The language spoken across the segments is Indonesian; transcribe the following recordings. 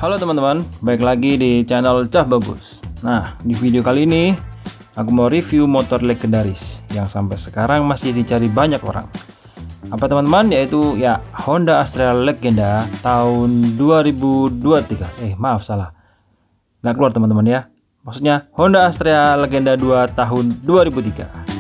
Halo teman-teman, balik lagi di channel Cah Bagus. Nah, di video kali ini aku mau review motor legendaris yang sampai sekarang masih dicari banyak orang. Apa teman-teman? Yaitu ya Honda Astrea Legenda tahun 2023. Maaf salah. Nggak keluar teman-teman ya. Maksudnya Honda Astrea Legenda 2 tahun 2003.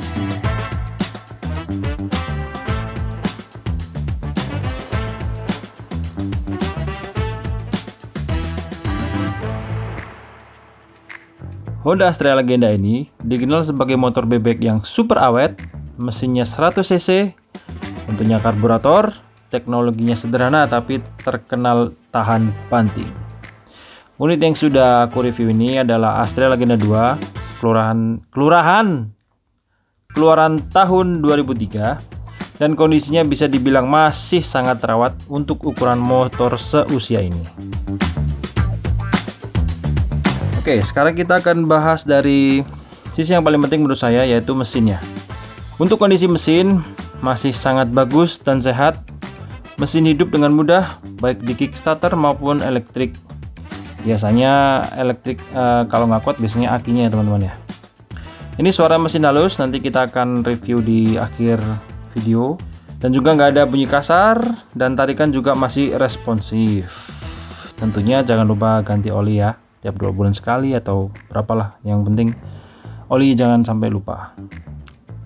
Honda Astrea Legenda ini dikenal sebagai motor bebek yang super awet, mesinnya 100 cc, tentunya karburator, teknologinya sederhana tapi terkenal tahan banting. Unit yang sudah aku review ini adalah Astrea Legenda 2, keluaran tahun 2003, dan kondisinya bisa dibilang masih sangat terawat untuk ukuran motor seusia ini. Oke, sekarang kita akan bahas dari sisi yang paling penting menurut saya, yaitu mesinnya. Untuk kondisi mesin masih sangat bagus dan sehat. Mesin hidup dengan mudah baik di kickstarter maupun elektrik. Biasanya elektrik kalau nggak kuat biasanya akinya ya teman-teman ya. Ini suara mesin halus, nanti kita akan review di akhir video. Dan juga nggak ada bunyi kasar dan tarikan juga masih responsif. Tentunya jangan lupa ganti oli ya, tiap 2 bulan sekali atau berapalah, yang penting oli jangan sampai lupa.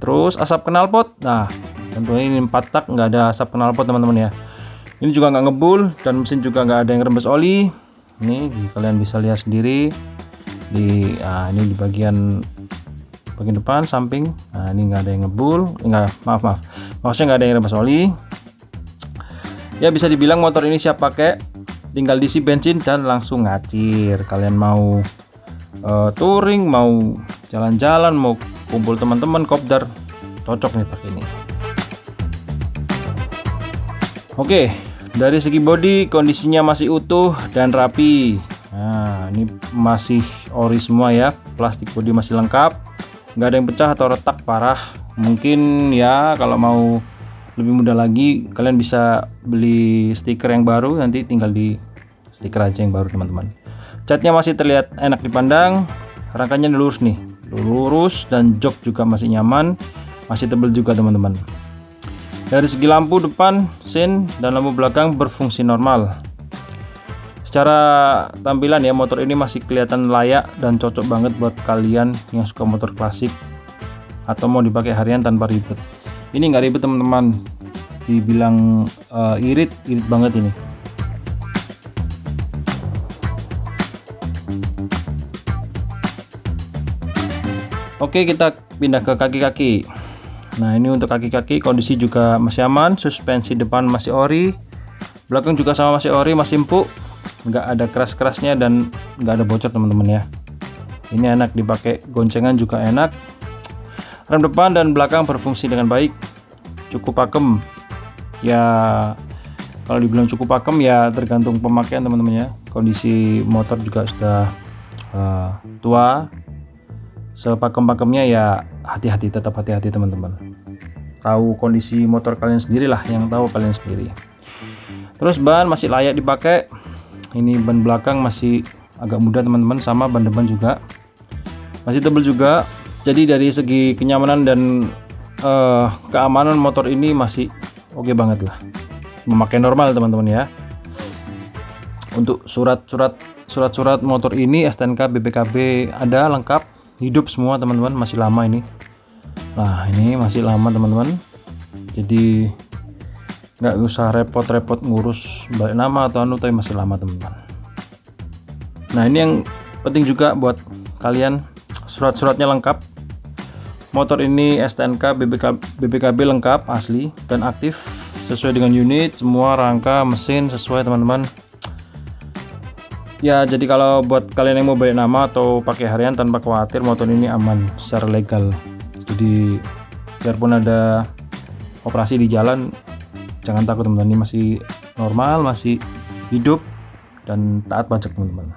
Terus asap knalpot, nah tentunya ini 4 tak nggak ada asap knalpot teman-teman ya. Ini juga nggak ngebul dan mesin juga nggak ada yang rembes oli. Ini kalian bisa lihat sendiri di ini di bagian depan samping. Nah ini nggak ada yang ngebul, maaf maksudnya nggak ada yang rembes oli. Ya bisa dibilang motor ini siap pakai, tinggal diisi bensin dan langsung ngacir. Kalian mau touring, mau jalan-jalan, mau kumpul teman-teman, kopdar, cocok nih pakai ini. Oke, dari segi bodi kondisinya masih utuh dan rapi. Nah ini masih ori semua ya, plastik bodi masih lengkap, nggak ada yang pecah atau retak parah. Mungkin ya kalau mau lebih mudah lagi kalian bisa beli stiker yang baru, nanti tinggal di stiker aja yang baru teman-teman. Catnya masih terlihat enak dipandang, rangkanya lurus nih, lurus, dan jok juga masih nyaman, masih tebal juga teman-teman. Dari segi lampu depan, sein, dan lampu belakang berfungsi normal. Secara tampilan ya motor ini masih kelihatan layak dan cocok banget buat kalian yang suka motor klasik atau mau dipakai harian tanpa ribet. Ini nggak ribet teman-teman, dibilang irit banget ini. Oke, kita pindah ke kaki-kaki. Nah ini untuk kaki-kaki kondisi juga masih aman, suspensi depan masih ori, belakang juga sama masih ori, masih empuk, nggak ada keras-kerasnya dan nggak ada bocor teman-teman ya. Ini enak dipakai, goncengan juga enak. Rem depan dan belakang berfungsi dengan baik, cukup pakem. Ya kalau dibilang cukup pakem ya tergantung pemakaian teman-teman ya. Kondisi motor juga sudah tua. Sepakem-pakemnya ya hati-hati, tetap hati-hati teman-teman. Tahu kondisi motor kalian sendiri lah, yang tahu kalian sendiri. Terus ban masih layak dipakai. Ini ban belakang masih agak muda teman-teman, sama ban depan juga masih tebal juga. Jadi dari segi kenyamanan dan keamanan motor ini masih oke banget lah, memakai normal teman-teman ya. Untuk surat-surat motor ini STNK BPKB ada lengkap, hidup semua teman-teman, masih lama ini. Nah ini masih lama teman-teman, jadi nggak usah repot-repot ngurus balik nama atau tapi masih lama teman-teman. Nah ini yang penting juga buat kalian, surat-suratnya lengkap. Motor ini STNK BPKB lengkap, asli dan aktif sesuai dengan unit, semua rangka mesin sesuai teman-teman. Ya jadi kalau buat kalian yang mau balik nama atau pakai harian tanpa khawatir, motor ini aman secara legal. Jadi biarpun ada operasi di jalan jangan takut teman-teman, ini masih normal, masih hidup dan taat pajak teman-teman.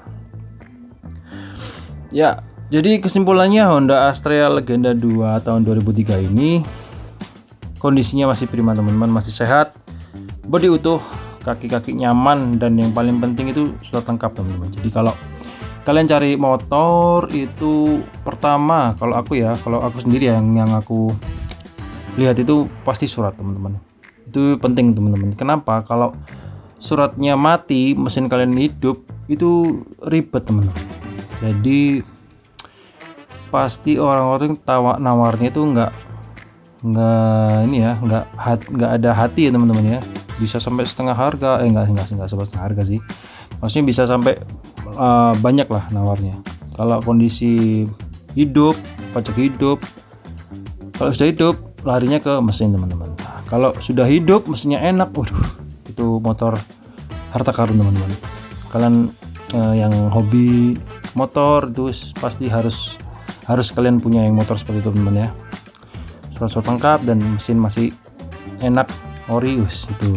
Ya jadi kesimpulannya, Honda Astrea Legenda 2 tahun 2003 ini kondisinya masih prima teman-teman, masih sehat bodi utuh, kaki-kaki nyaman, dan yang paling penting itu surat lengkap teman-teman. Jadi kalau kalian cari motor itu pertama, kalau aku sendiri yang aku lihat itu pasti surat teman-teman. Itu penting teman-teman. Kenapa? Kalau suratnya mati, mesin kalian hidup, itu ribet teman-teman. Jadi pasti orang-orang nawarnya itu nggak ada hati ya teman-teman ya. Bisa sampai setengah harga, nggak sampai setengah harga sih. Maksudnya bisa sampai banyak lah nawarnya. Kalau kondisi hidup, pajak hidup, kalau sudah hidup larinya ke mesin teman-teman. Nah, kalau sudah hidup mesinnya enak, waduh, itu motor harta karun teman-teman. Kalian yang hobi motor itu pasti harus kalian punya yang motor seperti itu teman-teman ya. Surat lengkap dan mesin masih enak, ori, itu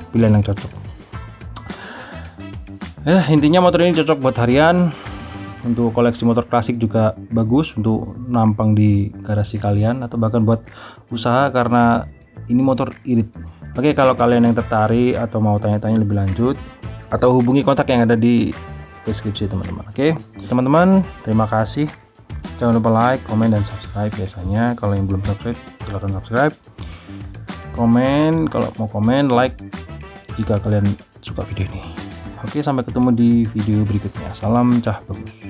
pilihan yang cocok. Intinya motor ini cocok buat harian, untuk koleksi motor klasik juga bagus untuk nampang di garasi kalian atau bahkan buat usaha karena ini motor irit. Oke, kalau kalian yang tertarik atau mau tanya-tanya lebih lanjut atau hubungi kontak yang ada di deskripsi teman-teman. Oke, teman-teman, terima kasih. Jangan lupa like, komen, dan subscribe biasanya. Kalau yang belum subscribe, silahkan subscribe. Komen kalau mau komen, like jika kalian suka video ini. Oke, sampai ketemu di video berikutnya. Salam cah bagus.